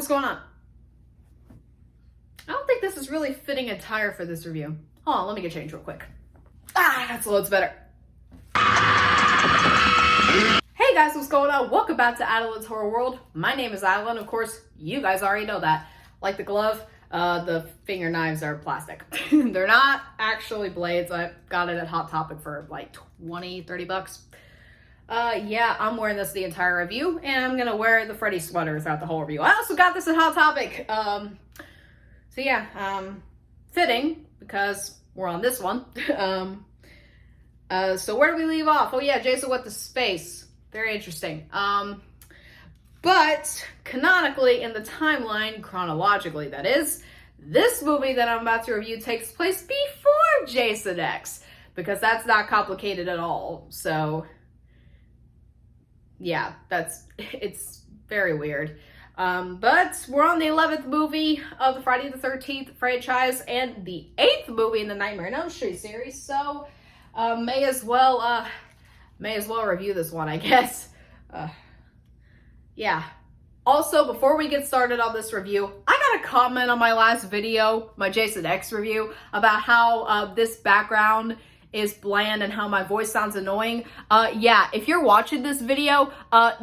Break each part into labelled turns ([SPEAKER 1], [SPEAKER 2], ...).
[SPEAKER 1] going on? I don't think this is really fitting attire for this review. Hold on, let me get changed real quick. That's loads better. Hey guys, what's going on? Welcome back to Adeline's Horror World. My name is Adeline. Of course, you guys already know that. Like the glove, the finger knives are plastic. They're not actually blades. I got it at Hot Topic for like 20, 30 bucks. Yeah, I'm wearing this the entire review, and I'm gonna wear the Freddy sweater throughout the whole review. I also got this at Hot Topic. So yeah, fitting, because we're on this one. So where do we leave off? Oh yeah, Jason went to space. Very interesting. But canonically, in the timeline, chronologically that is, this movie that I'm about to review takes place before Jason X, because that's not complicated at all. So yeah, it's very weird. But we're on the 11th movie of the Friday the 13th franchise and the 8th movie in the Nightmare on Elm Street series. So may as well review this one, I guess. Yeah. Also, before we get started on this review, I got a comment on my last video, my Jason X review, about how this background is bland and how my voice sounds annoying. Yeah, if you're watching this video,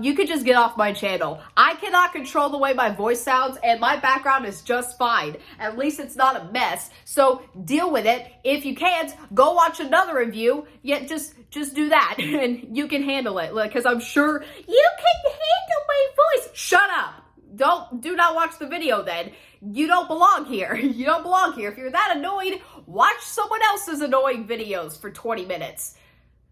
[SPEAKER 1] you could just get off my channel. I cannot control the way my voice sounds, and my background is just fine. At least it's not a mess. So deal with it. If you can't, go watch another review. Yeah, just do that, and you can handle it. Because I'm sure you can handle my voice. Shut up. Do not watch the video then. You don't belong here. You don't belong here. If you're that annoyed, watch someone else's annoying videos for 20 minutes.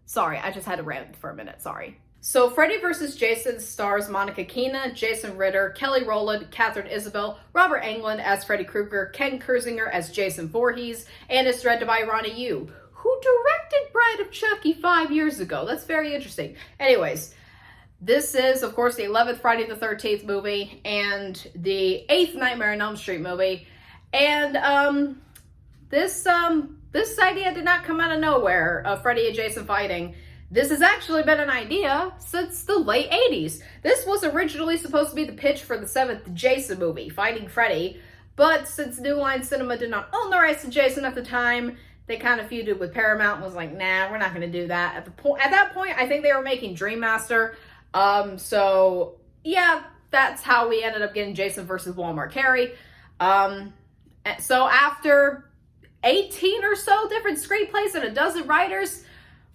[SPEAKER 1] Sorry, I just had to rant for a minute, sorry. So Freddy vs. Jason stars Monica Keena, Jason Ritter, Kelly Rowland, Katharine Isabelle, Robert Englund as Freddy Krueger, Ken Kirzinger as Jason Voorhees, and is directed by Ronny, who directed Bride of Chucky 5 years ago. That's very interesting. Anyways, this is, of course, the 11th Friday the 13th movie and the 8th Nightmare on Elm Street movie. And this idea did not come out of nowhere, of Freddy and Jason fighting. This has actually been an idea since the late 80s. This was originally supposed to be the pitch for the 7th Jason movie, Fighting Freddy. But since New Line Cinema did not own the rights to Jason at the time, they kind of feuded with Paramount and was like, nah, we're not going to do that. At that point, I think they were making Dream Master. So yeah, that's how we ended up getting Jason versus Walmart Carey. So after 18 or so different screenplays and a dozen writers,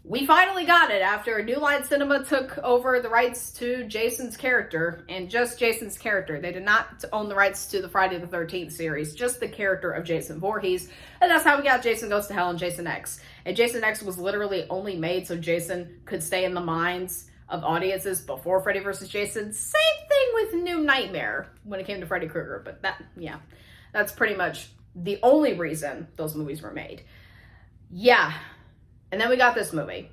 [SPEAKER 1] we finally got it after New Line Cinema took over the rights to Jason's character, and just Jason's character. They did not own the rights to the Friday the 13th series, just the character of Jason Voorhees. And that's how we got Jason Goes to Hell and Jason X. And Jason X was literally only made so Jason could stay in the minds of audiences before Freddy vs. Jason. Same thing with New Nightmare when it came to Freddy Krueger, but that's pretty much the only reason those movies were made. Yeah. And then we got this movie,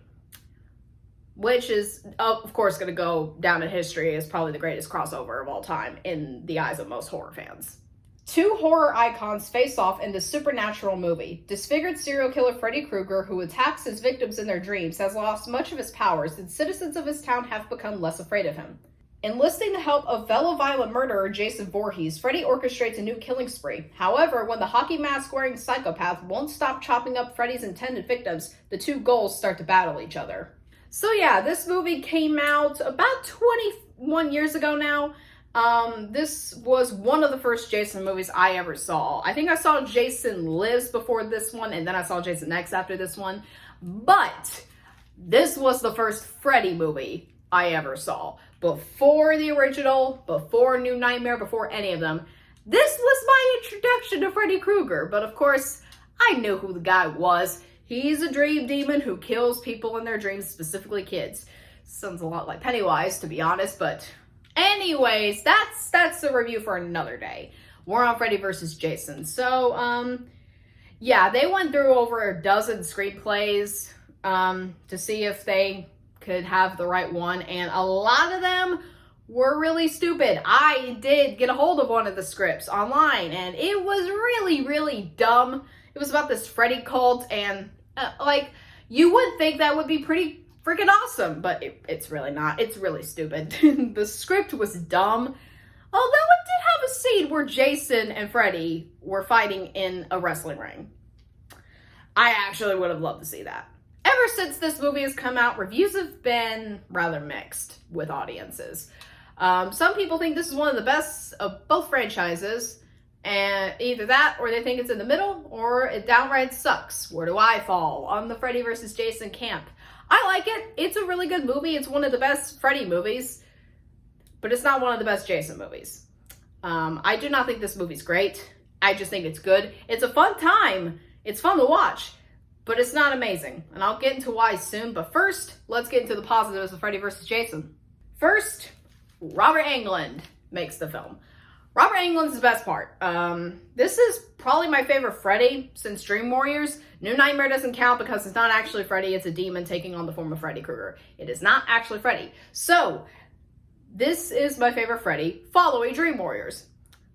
[SPEAKER 1] which is, of course, going to go down in history as probably the greatest crossover of all time in the eyes of most horror fans. Two horror icons face off in the supernatural movie. Disfigured serial killer Freddy Krueger, who attacks his victims in their dreams, has lost much of his powers, and citizens of his town have become less afraid of him. Enlisting the help of fellow violent murderer Jason Voorhees, Freddy orchestrates a new killing spree. However, when the hockey mask-wearing psychopath won't stop chopping up Freddy's intended victims, the two ghouls start to battle each other. So yeah, this movie came out about 21 years ago now. This was one of the first Jason movies I ever saw. I think I saw Jason Lives before this one, and then I saw Jason X after this one. But this was the first Freddy movie I ever saw. Before the original, before New Nightmare, before any of them. This was my introduction to Freddy Krueger. But of course, I knew who the guy was. He's a dream demon who kills people in their dreams, specifically kids. Sounds a lot like Pennywise, to be honest, but anyways, that's a review for another day. We're on Freddy vs. Jason. So, yeah, they went through over a dozen screenplays to see if they could have the right one, and a lot of them were really stupid. I did get a hold of one of the scripts online, and it was really, really dumb. It was about this Freddy cult, and like, you would think that would be pretty freaking awesome, but it's really not. It's really stupid. The script was dumb. Although it did have a scene where Jason and Freddy were fighting in a wrestling ring. I actually would have loved to see that. Ever since this movie has come out, reviews have been rather mixed with audiences. Some people think this is one of the best of both franchises, and either that or they think it's in the middle or it downright sucks. Where do I fall on the Freddy vs. Jason camp? I like it. It's a really good movie. It's one of the best Freddy movies, but it's not one of the best Jason movies. I do not think this movie's great. I just think it's good. It's a fun time. It's fun to watch, but it's not amazing. And I'll get into why soon. But first, let's get into the positives of Freddy vs. Jason. First, Robert Englund makes the film. Robert Englund's the best part. This is probably my favorite Freddy since Dream Warriors. New Nightmare doesn't count because it's not actually Freddy. It's a demon taking on the form of Freddy Krueger. It is not actually Freddy. So, this is my favorite Freddy following Dream Warriors.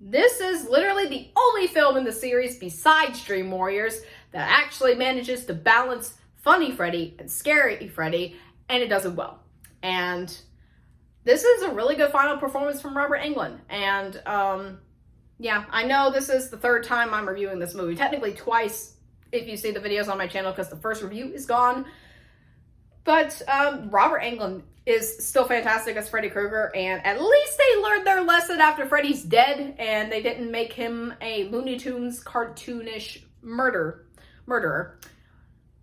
[SPEAKER 1] This is literally the only film in the series besides Dream Warriors that actually manages to balance funny Freddy and scary Freddy, and it does it well. And this is a really good final performance from Robert Englund. And yeah, I know this is the third time I'm reviewing this movie. Technically twice if you see the videos on my channel because the first review is gone. But Robert Englund is still fantastic as Freddy Krueger, and at least they learned their lesson after Freddy's dead and they didn't make him a Looney Tunes cartoonish murderer.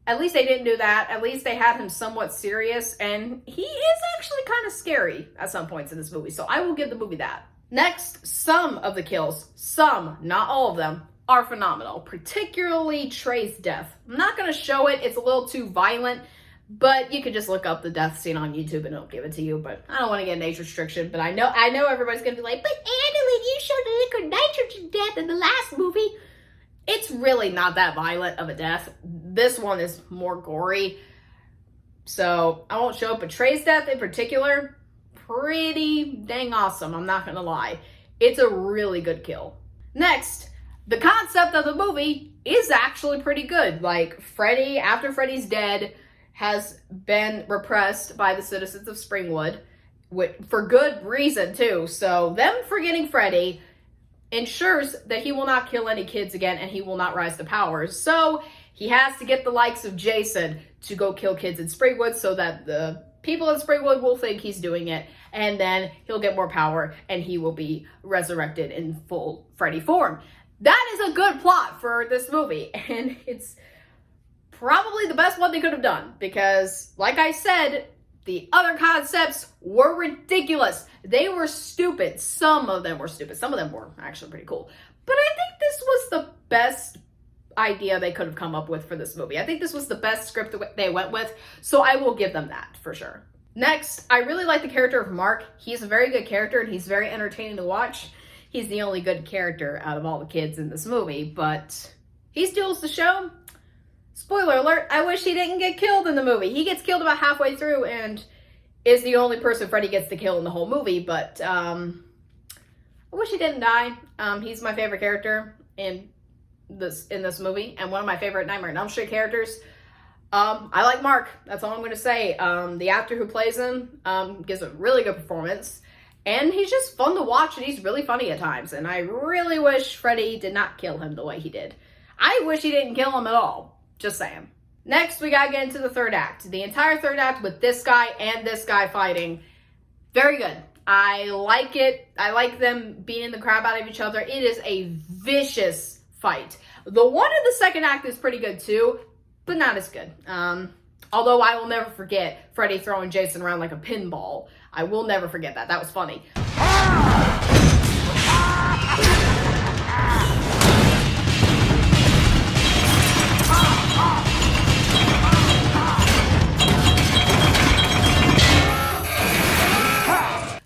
[SPEAKER 1] At least they didn't do that. At least they had him somewhat serious, and he is actually kind of scary at some points in this movie, so I will give the movie that. Next, some of the kills, some, not all of them, are phenomenal, particularly Trey's death. I'm not going to show it. It's a little too violent, but you can just look up the death scene on YouTube and it'll give it to you, but I don't want to get an age restriction, but I know everybody's going to be like, but Annalyn, you showed a nitrogen death in the last movie. It's really not that violent of a death. This one is more gory, so I won't show it, but Trey's death in particular, pretty dang awesome, I'm not gonna lie. It's a really good kill. Next, the concept of the movie is actually pretty good. Like, Freddy, after Freddy's dead, has been repressed by the citizens of Springwood, for good reason too, so them forgetting Freddy ensures that he will not kill any kids again and he will not rise to power. So he has to get the likes of Jason to go kill kids in Springwood so that the people in Springwood will think he's doing it, and then he'll get more power and he will be resurrected in full Freddy form. That is a good plot for this movie, and it's probably the best one they could have done because, like I said, the other concepts were ridiculous. They were stupid. Some of them were stupid. Some of them were actually pretty cool. But I think this was the best idea they could have come up with for this movie. I think this was the best script that they went with, so I will give them that for sure. Next, I really like the character of Mark. He's a very good character and he's very entertaining to watch. He's the only good character out of all the kids in this movie, but he steals the show. Spoiler alert, I wish he didn't get killed in the movie. He gets killed about halfway through and is the only person Freddy gets to kill in the whole movie, but I wish he didn't die. He's my favorite character in this movie and one of my favorite Nightmare on Elm Street characters. I like Mark. That's all I'm going to say. The actor who plays him gives a really good performance, and he's just fun to watch, and he's really funny at times, and I really wish Freddy did not kill him the way he did. I wish he didn't kill him at all. Just saying. Next, we gotta get into the third act. The entire third act with this guy and this guy fighting. Very good. I like it. I like them beating the crap out of each other. It is a vicious fight. The one in the second act is pretty good too, but not as good. Although I will never forget Freddy throwing Jason around like a pinball. I will never forget that. That was funny.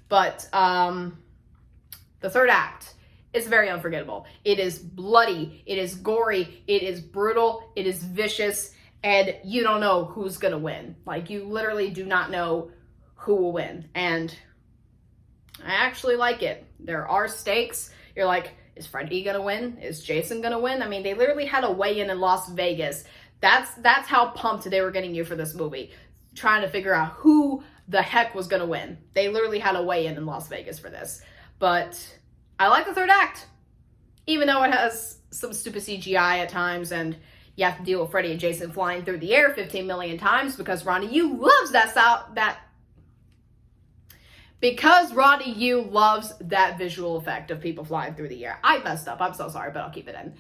[SPEAKER 1] But the third act is very unforgettable. It is bloody, it is gory, it is brutal, it is vicious, and you don't know who's gonna win. Like, you literally do not know who will win. And I actually like it. There are stakes. You're like, is Freddy gonna win? Is Jason gonna win? I mean, they literally had a weigh-in in Las Vegas. That's how pumped they were getting you for this movie, trying to figure out who the heck was gonna win. They literally had a weigh-in Las Vegas for this. But I like the third act, even though it has some stupid CGI at times, and you have to deal with Freddy and Jason flying through the air 15 million times because Ronny Yu loves because Ronny Yu loves that visual effect of people flying through the air. I messed up. I'm so sorry, but I'll keep it in.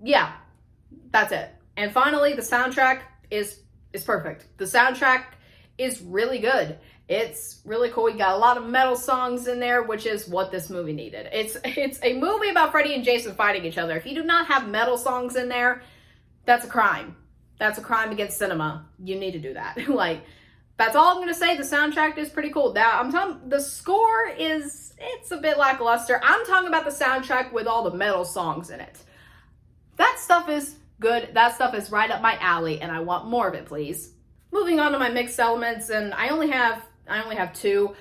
[SPEAKER 1] Yeah, that's it. And finally, the soundtrack is perfect. The soundtrack is really good. It's really cool. You got a lot of metal songs in there, which is what this movie needed. It's a movie about Freddy and Jason fighting each other. If you do not have metal songs in there, that's a crime. That's a crime against cinema. You need to do that. Like, that's all I'm going to say. The soundtrack is pretty cool. Now, I'm talking, the score it's a bit lackluster. I'm talking about the soundtrack with all the metal songs in it. That stuff is good. That stuff is right up my alley, and I want more of it, please. Moving on to my mixed elements, and I only have two.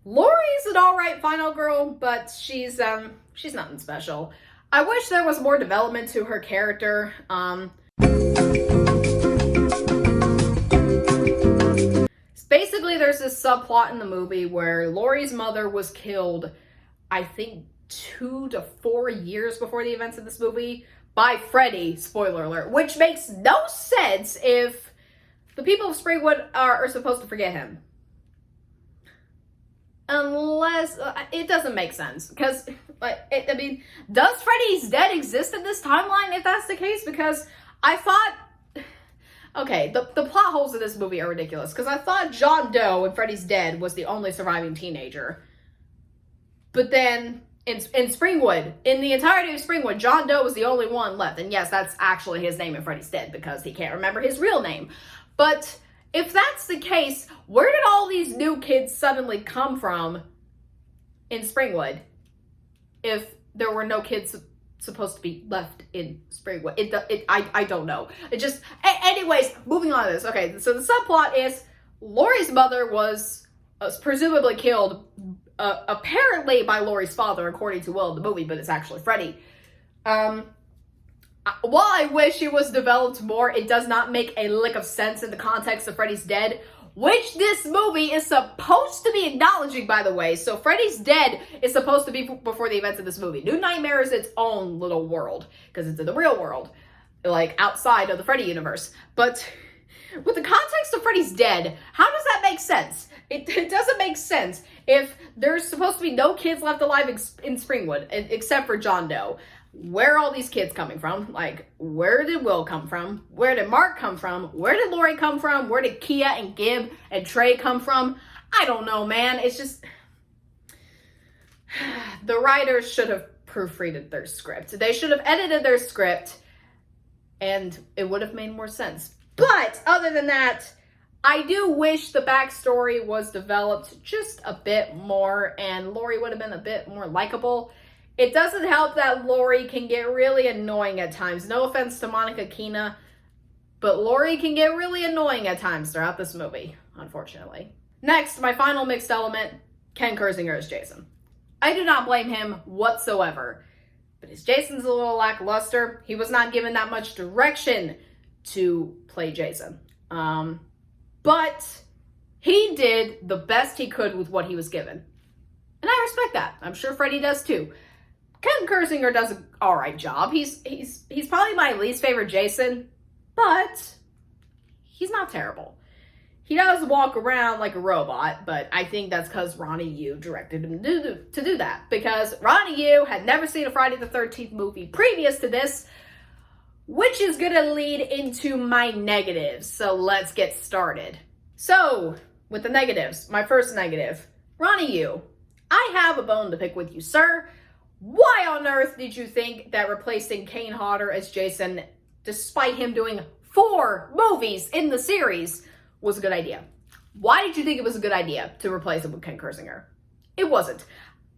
[SPEAKER 1] Laurie's an alright final girl, but she's nothing special. I wish there was more development to her character. Basically, there's this subplot in the movie where Laurie's mother was killed, I think 2 to 4 years before the events of this movie, by Freddy, spoiler alert, which makes no sense if the people of Springwood are supposed to forget him. Unless, it doesn't make sense, because, I mean, does Freddy's Dead exist in this timeline if that's the case? Because I thought, okay, the plot holes in this movie are ridiculous, because I thought John Doe in Freddy's Dead was the only surviving teenager. But then, in Springwood, in the entirety of Springwood, John Doe was the only one left. And yes, that's actually his name in Freddy's Dead, because he can't remember his real name. But if that's the case, where did all these new kids suddenly come from in Springwood if there were no kids supposed to be left in Springwood? I don't know. It just, anyways, moving on to this. Okay, so the subplot is Laurie's mother was presumably killed, apparently by Laurie's father, according to Will in the movie, but it's actually Freddy. While I wish it was developed more, it does not make a lick of sense in the context of Freddy's Dead, which this movie is supposed to be acknowledging, by the way. So Freddy's Dead is supposed to be before the events of this movie. New Nightmare is its own little world, because it's in the real world, like outside of the Freddy universe. But with the context of Freddy's Dead, how does that make sense? It doesn't make sense if there's supposed to be no kids left alive in Springwood, except for John Doe. Where are all these kids coming from? Like, where did Will come from? Where did Mark come from? Where did Laurie come from? Where did Kia and Gib and Trey come from? I don't know, man. It's just, the writers should have proofreaded their script. They should have edited their script, and it would have made more sense. But other than that, I do wish the backstory was developed just a bit more, and Laurie would have been a bit more likable. It doesn't help that Laurie can get really annoying at times. No offense to Monica Keena, but Laurie can get really annoying at times throughout this movie, unfortunately. Next, my final mixed element, Ken Kirzinger as Jason. I do not blame him whatsoever, but his Jason's a little lackluster. He was not given that much direction to play Jason. But he did the best he could with what he was given. And I respect that. I'm sure Freddy does too. Ken Kirzinger does an alright job. He's probably my least favorite Jason, but he's not terrible. He does walk around like a robot, but I think that's because Ronny Yu directed him to do that. Because Ronny Yu had never seen a Friday the 13th movie previous to this, which is going to lead into my negatives. So let's get started. So, with the negatives, my first negative, Ronny Yu. I have a bone to pick with you, sir. Why on earth did you think that replacing Kane Hodder as Jason, despite him doing 4 movies in the series, was a good idea? Why did you think it was a good idea to replace him with Ken Kirzinger? It wasn't.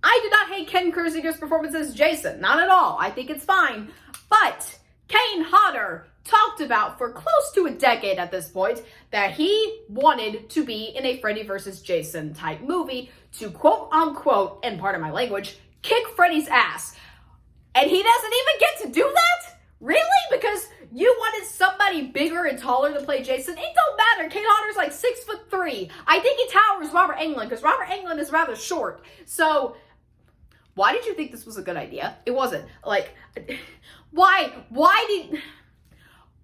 [SPEAKER 1] I did not hate Ken Kirzinger's performance as Jason. Not at all. I think it's fine. But Kane Hodder talked about for close to a decade at this point that he wanted to be in a Freddy vs. Jason type movie to quote unquote, and pardon my language, kick Freddy's ass. And he doesn't even get to do that? Really? Because you wanted somebody bigger and taller to play Jason? It don't matter. Kane Hodder's like 3. I think he towers Robert Englund because Robert Englund is rather short. So why did you think this was a good idea? It wasn't. Like, why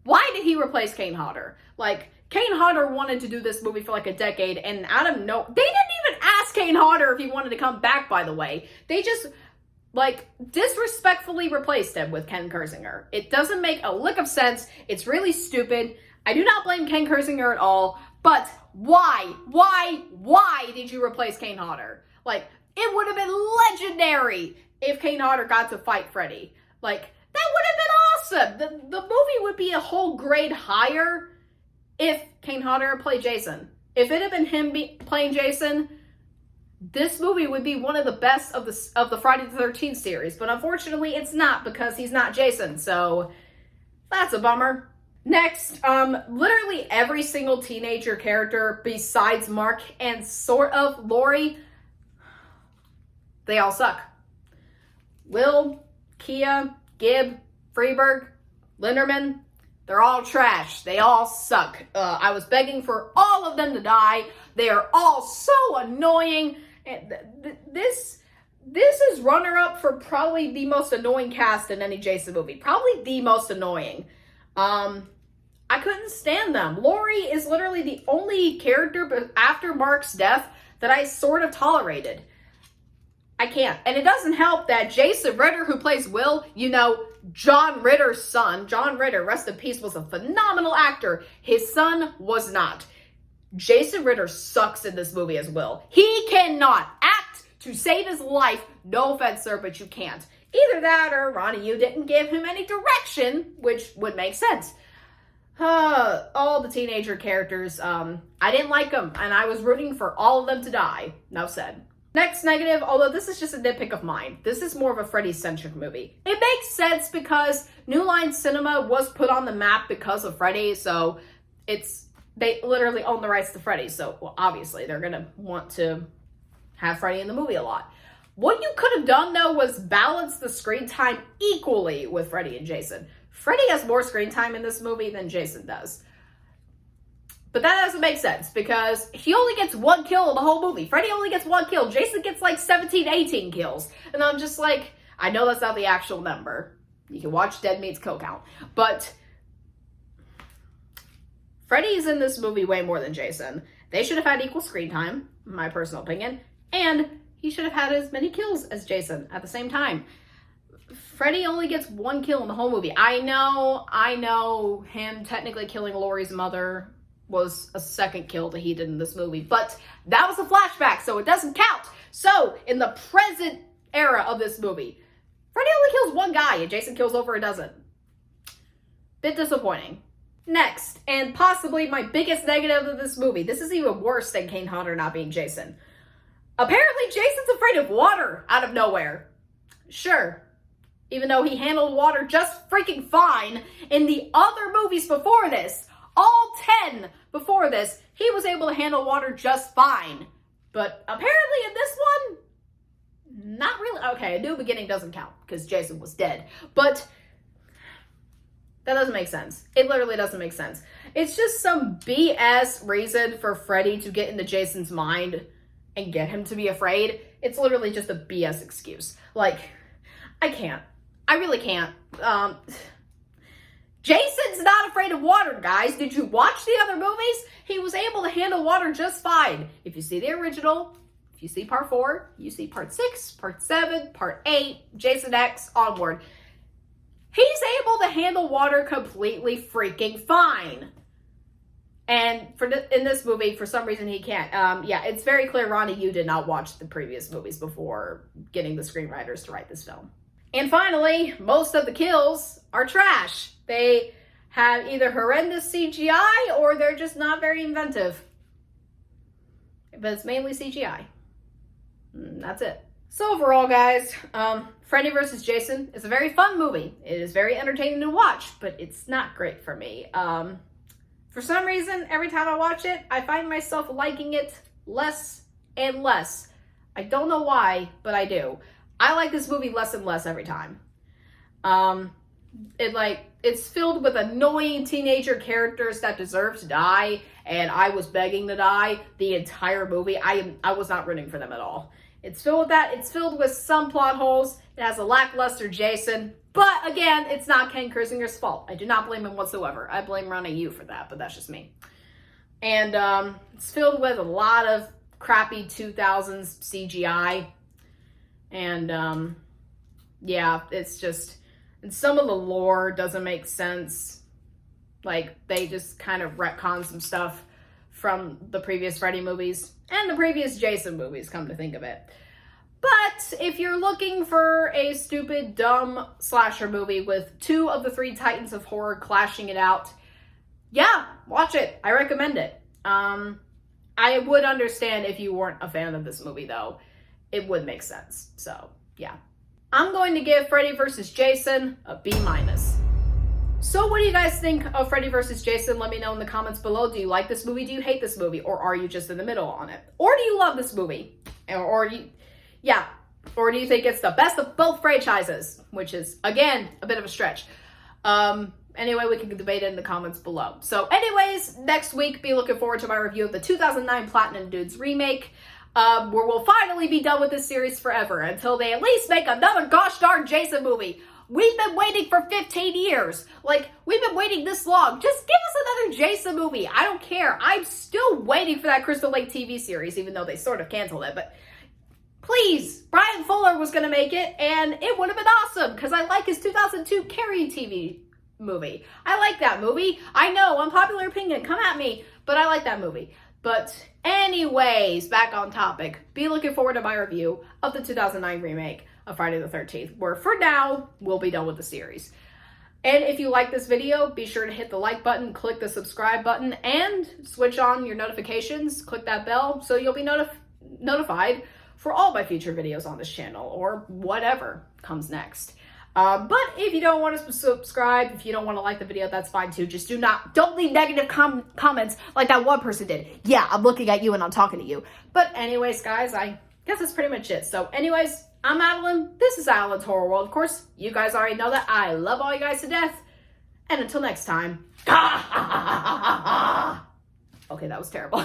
[SPEAKER 1] did he replace Kane Hodder? Like, Kane Hodder wanted to do this movie for like a decade, and out of no, they didn't even ask Kane Hodder if he wanted to come back, by the way. They just, like, disrespectfully replaced him with Ken Kirzinger. It doesn't make a lick of sense. It's really stupid. I do not blame Ken Kirzinger at all, but why did you replace Kane Hodder? Like, it would have been legendary if Kane Hodder got to fight Freddy. Like, that would have been awesome. The movie would be a whole grade higher if Kane Hodder played Jason. If it had been him playing Jason, this movie would be one of the best of the Friday the 13th series. But unfortunately, it's not because he's not Jason. So that's a bummer. Next, literally every single teenager character besides Mark and sort of Laurie, they all suck. Will, Kia, Gibb, Freeberg, Linderman, they're all trash. They all suck. I was begging for all of them to die. They are all so annoying. And this is runner-up for probably the most annoying cast in any Jason movie. Probably the most annoying. I couldn't stand them. Laurie is literally the only character after Mark's death that I sort of tolerated. I can't. And it doesn't help that Jason Ritter, who plays Will, you know, John Ritter's son, John Ritter, rest in peace, was a phenomenal actor. His son was not. Jason Ritter sucks in this movie as Will. He cannot act to save his life. No offense, sir, but you can't. Either that or Ronny, you didn't give him any direction, which would make sense. All the teenager characters, I didn't like them, and I was rooting for all of them to die. Enough said. Next negative, although this is just a nitpick of mine, this is more of a Freddy-centric movie. It makes sense because New Line Cinema was put on the map because of Freddy, so they literally own the rights to Freddy, so well, obviously they're gonna want to have Freddy in the movie a lot. What you could have done, though, was balance the screen time equally with Freddy and Jason. Freddy has more screen time in this movie than Jason does. But that doesn't make sense because he only gets 1 kill in the whole movie. Freddy only gets 1 kill. Jason gets like 17, 18 kills. And I'm just like, I know that's not the actual number. You can watch Dead Meat's kill count. But Freddy's in this movie way more than Jason. They should have had equal screen time, in my personal opinion. And he should have had as many kills as Jason at the same time. Freddy only gets 1 kill in the whole movie. I know him technically killing Laurie's mother was a second kill that he did in this movie, but that was a flashback, so it doesn't count. So, in the present era of this movie, Freddy only kills 1 guy and Jason kills over a dozen. Bit disappointing. Next, and possibly my biggest negative of this movie, this is even worse than Kane Hodder not being Jason. Apparently, Jason's afraid of water out of nowhere. Sure. Even though he handled water just freaking fine in the other movies before this, all 10 before this, he was able to handle water just fine. But apparently in this one, not really. Okay, A New Beginning doesn't count because Jason was dead. But that doesn't make sense. It literally doesn't make sense. It's just some BS reason for Freddy to get into Jason's mind and get him to be afraid. It's literally just a BS excuse. Like, I can't. I really can't. Jason's not afraid of water, guys. Did you watch the other movies? He was able to handle water just fine. If you see the original, if you see part 4, you see part 6, part 7, part 8, Jason X, onward. He's able to handle water completely freaking fine. And in this movie, for some reason, he can't. Yeah, it's very clear, Ronny, you did not watch the previous movies before getting the screenwriters to write this film. And finally, most of the kills are trash. They have either horrendous CGI or they're just not very inventive. But it's mainly CGI. That's it. So overall, guys, Freddy vs. Jason is a very fun movie. It is very entertaining to watch, but it's not great for me. For some reason, every time I watch it, I find myself liking it less and less. I don't know why, but I do. I like this movie less and less every time. It's filled with annoying teenager characters that deserve to die, and I was begging to die the entire movie. I was not rooting for them at all. It's filled with that. It's filled with some plot holes. It has a lackluster Jason. But again, it's not Ken Kirzinger's fault. I do not blame him whatsoever. I blame Ronny you for that, but that's just me. And it's filled with a lot of crappy 2000s CGI. And yeah, it's just, and some of the lore doesn't make sense. Like, they just kind of retcon some stuff from the previous Freddy movies and the previous Jason movies, come to think of it. But if you're looking for a stupid, dumb slasher movie with 2 of the 3 titans of horror clashing it out, yeah, watch it. I recommend it. I would understand if you weren't a fan of this movie, though. It would make sense. So, yeah. I'm going to give Freddy vs. Jason a B-. So what do you guys think of Freddy vs. Jason? Let me know in the comments below. Do you like this movie? Do you hate this movie? Or are you just in the middle on it? Or do you love this movie? Or do you think it's the best of both franchises? Which is, again, a bit of a stretch. Anyway, we can debate it in the comments below. So anyways, next week, be looking forward to my review of the 2009 Platinum Dudes remake, where we'll finally be done with this series forever, until they at least make another gosh darn Jason movie. We've been waiting for 15 years. Like, we've been waiting this long. Just give us another Jason movie. I don't care. I'm still waiting for that Crystal Lake TV series, even though they sort of canceled it. But please, Brian Fuller was going to make it, and it would have been awesome, because I like his 2002 Carrie TV movie. I like that movie. I know, unpopular opinion, come at me, but I like that movie. But anyways, back on topic, be looking forward to my review of the 2009 remake of Friday the 13th, where for now, we'll be done with the series. And if you like this video, be sure to hit the like button, click the subscribe button, and switch on your notifications. Click that bell so you'll be notified for all my future videos on this channel, or whatever comes next. But if you don't want to subscribe, if you don't want to like the video, that's fine too. Just don't leave negative comments like that one person did. Yeah, I'm looking at you and I'm talking to you. But anyways, guys, I guess that's pretty much it. So anyways, I'm Madeline. This is Adeline's Horror World. Of course, you guys already know that I love all you guys to death. And until next time. Okay, that was terrible.